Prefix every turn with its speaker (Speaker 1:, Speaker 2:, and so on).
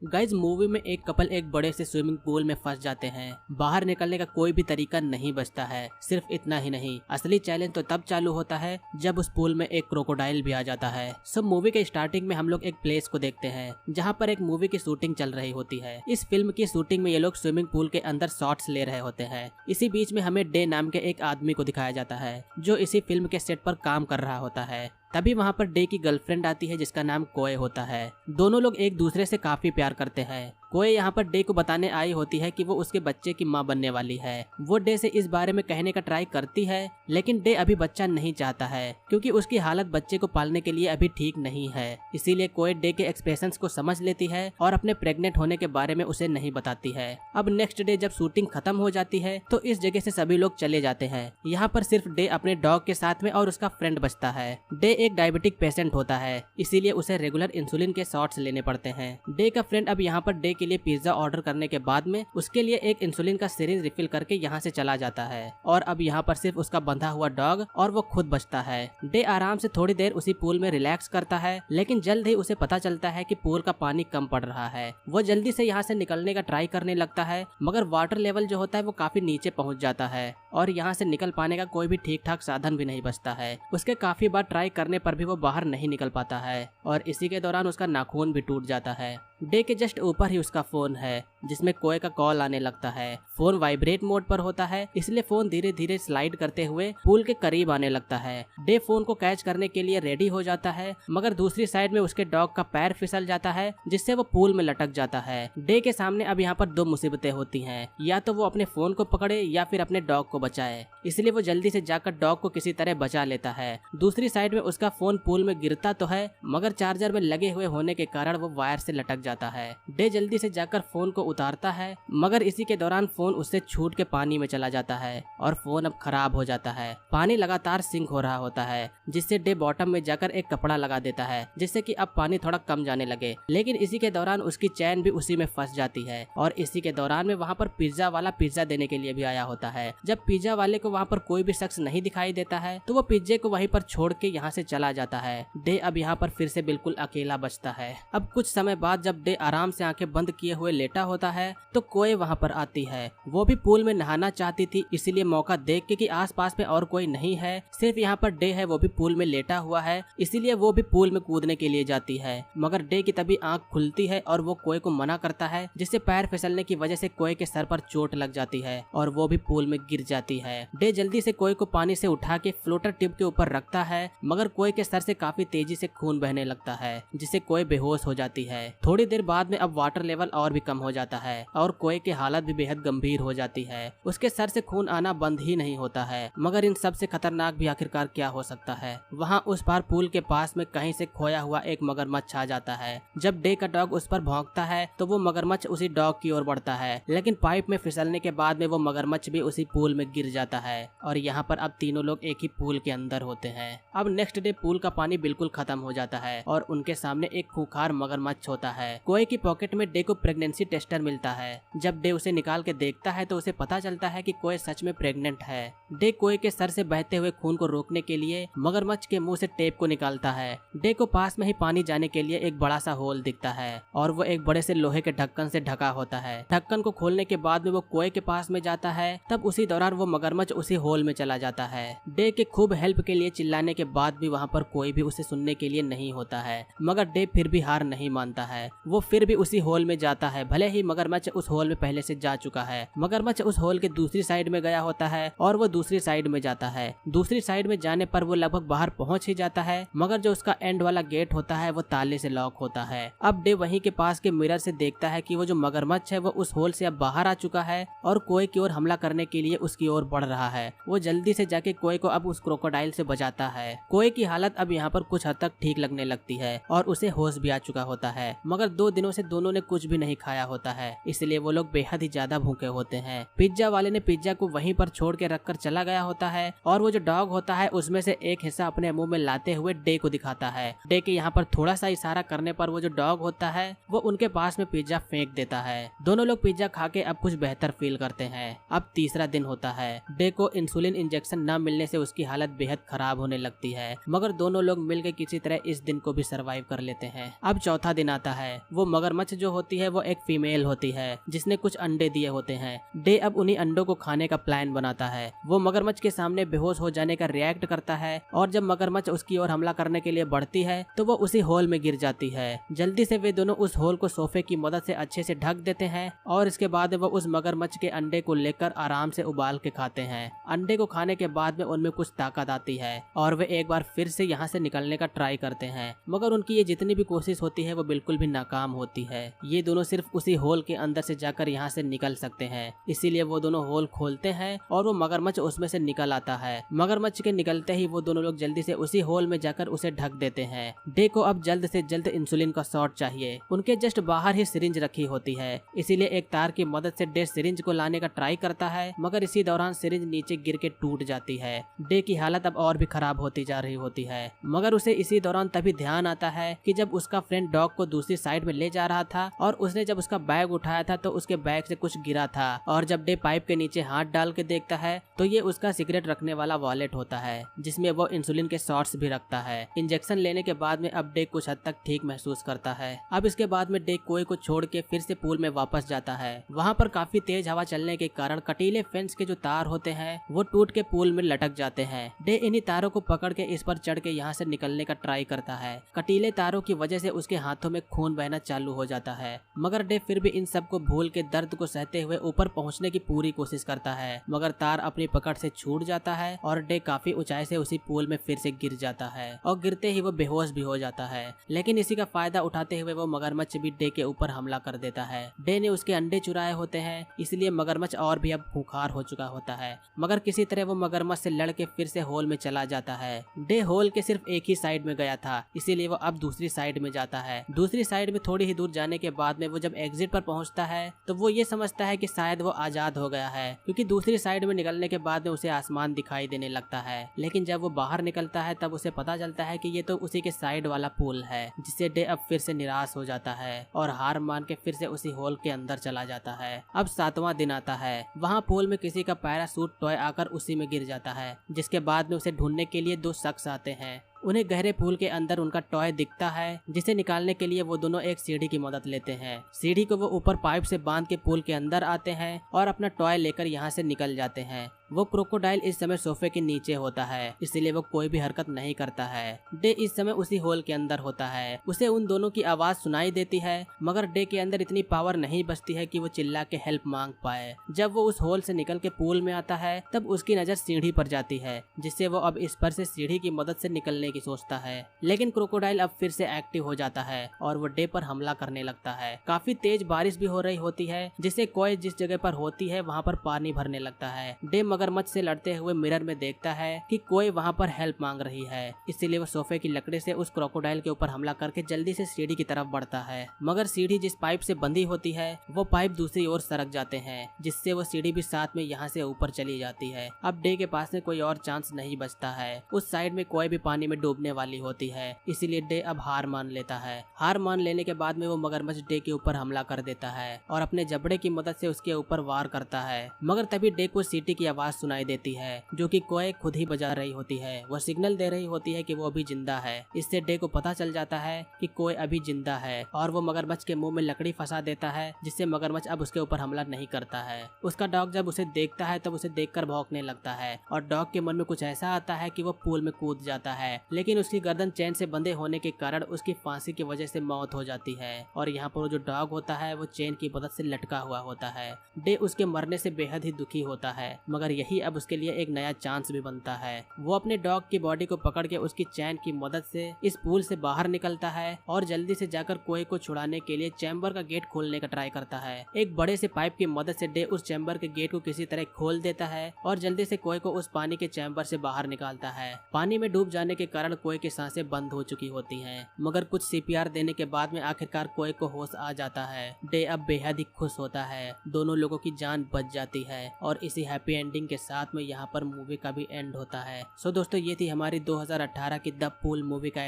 Speaker 1: Guys movie में एक couple एक बड़े से स्विमिंग पूल में फंस जाते हैं। बाहर निकलने का कोई भी तरीका नहीं बचता है। सिर्फ इतना ही नहीं, असली चैलेंज तो तब चालू होता है जब उस पूल में एक क्रोकोडाइल भी आ जाता है। सब मूवी के स्टार्टिंग में हम लोग एक प्लेस को देखते हैं जहाँ पर एक मूवी की शूटिंग चल रही होती है। इस फिल्म की शूटिंग में ये लोग स्विमिंग पूल के अंदर शॉट्स ले रहे होते हैं। इसी बीच में हमें डे नाम के एक आदमी को दिखाया जाता है जो इसी फिल्म के सेट पर काम कर रहा होता है। तभी वहाँ पर डे की गर्लफ्रेंड आती है जिसका नाम कोए होता है। दोनों लोग एक दूसरे से काफी प्यार करते हैं। कोए यहाँ पर डे को बताने आई होती है कि वो उसके बच्चे की माँ बनने वाली है। वो डे से इस बारे में कहने का ट्राई करती है, लेकिन डे अभी बच्चा नहीं चाहता है क्योंकि उसकी हालत बच्चे को पालने के लिए अभी ठीक नहीं है। इसीलिए कोए डे के एक्सप्रेशंस को समझ लेती है और अपने प्रेग्नेंट होने के बारे में उसे नहीं बताती है। अब नेक्स्ट डे जब शूटिंग खत्म हो जाती है तो इस जगह से सभी लोग चले जाते हैं। यहाँ पर सिर्फ डे अपने डॉग के साथ में और उसका फ्रेंड बचता है। डे एक डायबिटिक पेशेंट होता है, इसीलिए उसे रेगुलर इंसुलिन के शॉट्स लेने पड़ते हैं। डे का फ्रेंड अब यहाँ पर डे के लिए पिज्जा ऑर्डर करने के बाद में उसके लिए एक इंसुलिन का सिरिंज रिफिल करके यहाँ से चला जाता है और अब यहाँ पर सिर्फ उसका बंधा हुआ डॉग और वो खुद बचता है। डे आराम से थोड़ी देर उसी पूल में रिलैक्स करता है, लेकिन जल्द ही उसे पता चलता है कि पूल का पानी कम पड़ रहा है। वो जल्दी से यहाँ से निकलने का ट्राई करने लगता है, मगर वाटर लेवल जो होता है वो काफी नीचे पहुँच जाता है और यहाँ से निकल पाने का कोई भी ठीक ठाक साधन भी नहीं बचता है। उसके काफी बार ट्राई करने पर भी वो बाहर नहीं निकल पाता है और इसी के दौरान उसका नाखून भी टूट जाता है। डे के जस्ट ऊपर ही उसका फोन है जिसमें कोए का कॉल आने लगता है। फोन वाइब्रेट मोड पर होता है, इसलिए फोन धीरे धीरे स्लाइड करते हुए पूल के करीब आने लगता है। डे फोन को कैच करने के लिए रेडी हो जाता है, मगर दूसरी साइड में उसके डॉग का पैर फिसल जाता है जिससे वो पूल में लटक जाता है। डे के सामने अब यहाँ पर दो मुसीबतें होती हैं, या तो वो अपने फोन को पकड़े या फिर अपने डॉग को बचाए। इसलिए वो जल्दी से जाकर डॉग को किसी तरह बचा लेता है। दूसरी साइड में उसका फोन पूल में गिरता तो है, मगर चार्जर में लगे हुए होने के कारण वो वायर से लटक जाता है। डे जल्दी से जाकर फोन को उतारता है, मगर इसी के दौरान फोन उससे छूट के पानी में चला जाता है और फोन अब खराब हो जाता है। पानी लगातार सिंक हो रहा होता है, जिससे डे बॉटम में जाकर एक कपड़ा लगा देता है जिससे कि अब पानी थोड़ा कम जाने लगे। लेकिन इसी के दौरान उसकी चैन भी उसी में फंस जाती है और इसी के दौरान में वहाँ पर पिज्जा वाला पिज्जा देने के लिए भी आया होता है। जब पिज्जा वाले को वहाँ पर कोई भी शख्स नहीं दिखाई देता है तो वो पिज्जे को वहीं पर छोड़ के यहाँ से चला जाता है। डे अब यहाँ पर फिर से बिल्कुल अकेला बचता है। अब कुछ समय बाद जब डे आराम से आंखें बंद किए हुए लेटा होता है तो कोए वहाँ पर आती है। वो भी पूल में नहाना चाहती थी, इसीलिए मौका देख के कि आसपास में और कोई नहीं है, सिर्फ यहाँ पर डे है, वो भी पूल में लेटा हुआ है, इसीलिए वो भी पूल में कूदने के लिए जाती है। मगर डे की तभी आंख खुलती है और वो कोए को मना करता है, जिससे पैर फिसलने की वजह से कोए के सर पर चोट लग जाती है और वो भी पूल में गिर जाती है। डे जल्दी से कोए को पानी से उठा के फ्लोटर ट्यूब के ऊपर रखता है, मगर कोए के सर से काफी तेजी से खून बहने लगता है जिससे कोए बेहोश हो जाती है। थोड़ी देर बाद में अब वाटर लेवल और भी कम हो जाता है और कोए की हालत भी बेहद गंभीर हो जाती है। उसके सर से खून आना बंद ही नहीं होता है। मगर इन सबसे खतरनाक भी आखिरकार क्या हो सकता है, वहाँ उस पार पूल के पास में कहीं से खोया हुआ एक मगरमच्छ आ जाता है। जब डे का डॉग उस पर भौंकता है तो वो मगरमच्छ उसी डॉग की ओर बढ़ता है, लेकिन पाइप में फिसलने के बाद में वो मगरमच्छ भी उसी पूल में गिर जाता है और यहाँ पर अब तीनों लोग एक ही पूल के अंदर होते हैं। अब नेक्स्ट डे पूल का पानी बिल्कुल खत्म हो जाता है और उनके सामने एक खूंखार मगरमच्छ होता है। कोए की पॉकेट में डे को प्रेगनेंसी टेस्टर मिलता है। जब डे उसे निकाल के देखता है तो उसे पता चलता है कि कोए सच में प्रेग्नेंट है। डे कोए के सर से बहते हुए खून को रोकने के लिए मगरमच्छ के मुंह से टेप को निकालता है। डे को पास में ही पानी जाने के लिए एक बड़ा सा होल दिखता है और वो एक बड़े से लोहे के ढक्कन से ढका होता है। ढक्कन को खोलने के बाद में वो कोए के पास में जाता है, तब उसी दौरान वो मगरमच्छ उसी होल में चला जाता है। डे के खूब हेल्प के लिए चिल्लाने के बाद भी वहाँ पर कोई भी उसे सुनने के लिए नहीं होता है, मगर डे फिर भी हार नहीं मानता है। वो फिर भी उसी होल में जाता है, भले ही मगरमच्छ उस होल में पहले से जा चुका है। मगरमच्छ उस होल के दूसरी साइड में गया होता है और वो दूसरी साइड में जाता है। दूसरी साइड में जाने पर वो लगभग बाहर पहुंच ही जाता है, मगर जो उसका एंड वाला गेट होता है वो ताले से लॉक होता है। अब डे वहीं के पास के मिरर से देखता है कि वो जो मगरमच्छ है वो उस होल से अब बाहर आ चुका है और कोए की ओर हमला करने के लिए उसकी ओर बढ़ रहा है। वो जल्दी से जाके कोए को अब उस क्रोकोडाइल से बचाता है। कोए की हालत अब यहाँ पर कुछ हद तक ठीक लगने लगती है और उसे होश भी आ चुका होता है, मगर 2 दिनों से दोनों ने कुछ भी नहीं खाया होता है, इसलिए वो लोग बेहद ही ज्यादा भूखे होते हैं। पिज्जा वाले ने पिज्जा को वहीं पर छोड़ के रखकर चला गया होता है और वो जो डॉग होता है उसमें से एक हिस्सा अपने मुंह में लाते हुए डे को दिखाता है। डे के यहाँ पर थोड़ा सा इशारा करने पर वो जो डॉग होता है वो उनके पास में पिज्जा फेंक देता है। दोनों लोग पिज्जा खा के अब कुछ बेहतर फील करते हैं। अब तीसरा दिन होता है। डे को इंसुलिन इंजेक्शन न मिलने से उसकी हालत बेहद खराब होने लगती है, मगर दोनों लोग मिलकर किसी तरह इस दिन को भी सरवाइव कर लेते हैं। अब चौथा दिन आता है। वो मगरमच्छ जो होती है वो एक फीमेल होती है जिसने कुछ अंडे दिए होते हैं। डे अब उन्हीं अंडों को खाने का प्लान बनाता है। वो मगरमच्छ के सामने बेहोश हो जाने का रिएक्ट करता है और जब मगरमच्छ उसकी ओर हमला करने के लिए बढ़ती है तो वो उसी होल में गिर जाती है। जल्दी से वे दोनों उस होल को सोफे की मदद से अच्छे से ढक देते हैं और इसके बाद वो उस मगरमच्छ के अंडे को लेकर आराम से उबाल के खाते हैं। अंडे को खाने के बाद में उनमें कुछ ताकत आती है और वे एक बार फिर से यहाँ से निकलने का ट्राई करते हैं, मगर उनकी ये जितनी भी कोशिश होती है वो बिल्कुल भी नाकाम होती है। ये दोनों सिर्फ उसी होल के अंदर से जाकर यहाँ से निकल सकते हैं, इसीलिए वो दोनों होल खोलते हैं और वो मगरमच्छ उसमें से निकल आता है। मगरमच्छ के निकलते ही वो दोनों लोग जल्दी से उसी होल में जाकर उसे ढक देते हैं। डे को अब जल्द से जल्द इंसुलिन का शॉट चाहिए। उनके जस्ट बाहर ही सिरिंज रखी होती है, इसीलिए एक तार की मदद से डे सिरिंज को लाने का ट्राई करता है, मगर इसी दौरान सिरिंज नीचे गिर के टूट जाती है। डे की हालत अब और भी खराब होती जा रही होती है, मगर उसे इसी दौरान तभी ध्यान आता है कि जब उसका फ्रेंड डॉग को दूसरी साइड में ले जा रहा था और उसने जब उसका बैग उठाया था तो उसके बैग से कुछ गिरा था, और जब डे पाइप के नीचे हाथ डाल के देखता है तो ये उसका सिगरेट रखने वाला वॉलेट होता है जिसमें वो इंसुलिन के शॉट्स भी रखता है। इंजेक्शन लेने के बाद में अब डे कुछ हद तक ठीक महसूस करता है। अब इसके बाद में डे कोई को छोड़ के फिर से पूल में वापस जाता है। वहाँ पर काफी तेज हवा चलने के कारण कटीले फेंस के जो तार होते हैं वो टूट के पूल में लटक जाते हैं। डे इन्हीं तारों को पकड़ के इस पर चढ़ के यहाँ से निकलने का ट्राई करता है। कटीले तारों की वजह से उसके हाथों में खून बहना चालू हो जाता है, मगर डे फिर भी इन सब को भूल के दर्द को सहते हुए ऊपर पहुँचने की पूरी कोशिश करता है, मगर तार अपनी पकड़ से छूट जाता है और डे काफी ऊंचाई से उसी पूल में फिर से गिर जाता है और गिरते ही वो बेहोश भी हो जाता है। लेकिन इसी का फायदा उठाते हुए वो मगरमच्छ भी डे के ऊपर हमला कर देता है। डे ने उसके अंडे चुराए होते हैं, इसलिए मगरमच्छ और भी अब खूंखार हो चुका होता है, मगर किसी तरह वो मगरमच्छ से लड़ के फिर से होल में चला जाता है। डे होल के सिर्फ एक ही साइड में गया था, इसीलिए वो अब दूसरी साइड में जाता है। दूसरी साइड में थोड़ी ही दूर जाने के बाद में वो जब एग्जिट पर पहुंचता है तो वो ये समझता है कि शायद वो आजाद हो गया है, क्योंकि दूसरी साइड में निकलने के बाद में उसे आसमान दिखाई देने लगता है। लेकिन जब वो बाहर निकलता है तब उसे पता चलता है कि ये तो उसी के साइड वाला पूल है, जिससे डे अब फिर से निराश हो जाता है और हार मान के फिर से उसी होल के अंदर चला जाता है। अब 7वां दिन आता है। वहाँ पूल में किसी का पैरासूट टॉय आकर उसी में गिर जाता है, जिसके बाद में उसे ढूंढने के लिए 2 शख्स आते हैं। उन्हें गहरे पूल के अंदर उनका टॉय दिखता है, जिसे निकालने के लिए वो दोनों एक सीढ़ी की मदद लेते हैं। सीढ़ी को वो ऊपर पाइप से बांध के पूल के अंदर आते हैं और अपना टॉय लेकर यहाँ से निकल जाते हैं। वो क्रोकोडाइल इस समय सोफे के नीचे होता है, इसलिए वो कोई भी हरकत नहीं करता है। डे इस समय उसी होल के अंदर होता है। उसे उन दोनों की आवाज सुनाई देती है, मगर डे के अंदर इतनी पावर नहीं बचती है कि वो चिल्ला के हेल्प मांग पाए। जब वो उस होल से निकल के पूल में आता है तब उसकी नजर सीढ़ी पर जाती है, जिससे वो अब इस पर से सीढ़ी की मदद से निकलने की सोचता है। लेकिन क्रोकोडाइल अब फिर से एक्टिव हो जाता है और वो डे पर हमला करने लगता है। काफी तेज बारिश भी हो रही होती है, जिससे कोई जिस जगह पर होती है वहाँ पर पानी भरने लगता है। डे मगरमच्छ से लड़ते हुए मिरर में देखता है कि कोई वहाँ पर हेल्प मांग रही है, इसीलिए वो सोफे की लकड़ी से उस क्रोकोडाइल के ऊपर हमला करके जल्दी से सीढ़ी की तरफ बढ़ता है। मगर सीढ़ी जिस पाइप से बंधी होती है वो पाइप दूसरी ओर सरक जाते हैं, जिससे वो सीढ़ी भी साथ में यहाँ से ऊपर चली जाती है। अब डे के पास में कोई और चांस नहीं बचता है। उस साइड में कोई भी पानी में डूबने वाली होती है, इसीलिए डे अब हार मान लेता है। हार मान लेने के बाद में वो मगरमच्छ डे के ऊपर हमला कर देता है और अपने जबड़े की मदद से उसके ऊपर वार करता है। मगर तभी डे को सीटी की आवाज सुनाई देती है, जो कि कोई खुद ही बजा रही होती है। वो सिग्नल दे रही होती है कि वो अभी जिंदा है। इससे डे को पता चल जाता है कि कोई अभी जिंदा है और वो मगरमच्छ के मुंह में लकड़ी फंसा देता है, जिससे मगरमच्छ अब उसके ऊपर हमला नहीं करता है। उसका डॉग जब उसे देखता है तब उसे देखकर भौंकने लगता है और डॉग के मन में कुछ ऐसा आता है कि वो पूल में कूद जाता है, लेकिन उसकी गर्दन चेन से बंधे होने के कारण उसकी फांसी की वजह से मौत हो जाती है और यहाँ पर जो डॉग होता है वो चेन की मदद से लटका हुआ होता है। डे उसके मरने से बेहद ही दुखी होता है, मगर यही अब उसके लिए एक नया चांस भी बनता है। वो अपने डॉग की बॉडी को पकड़ के उसकी चैन की मदद से इस पूल से बाहर निकलता है और जल्दी से जाकर कोई को छुड़ाने के लिए चैम्बर का गेट खोलने का ट्राई करता है। एक बड़े से पाइप की मदद से डे उस चैम्बर के गेट को किसी तरह खोल देता है और जल्दी से कोई को उस पानी के चैम्बर से बाहर निकालता है। पानी में डूब जाने के कारण कोई की सांसें बंद हो चुकी होती हैं, मगर कुछ सीपीआर देने के बाद में आखिरकार कोई को होश आ जाता है। डे अब बेहद ही खुश होता है, दोनों लोगों की जान बच जाती है और इसी हैप्पी एंडिंग के साथ में यहाँ पर मूवी का भी एंड होता है। सो दोस्तों, ये थी हमारी 2018 की द पूल मूवी का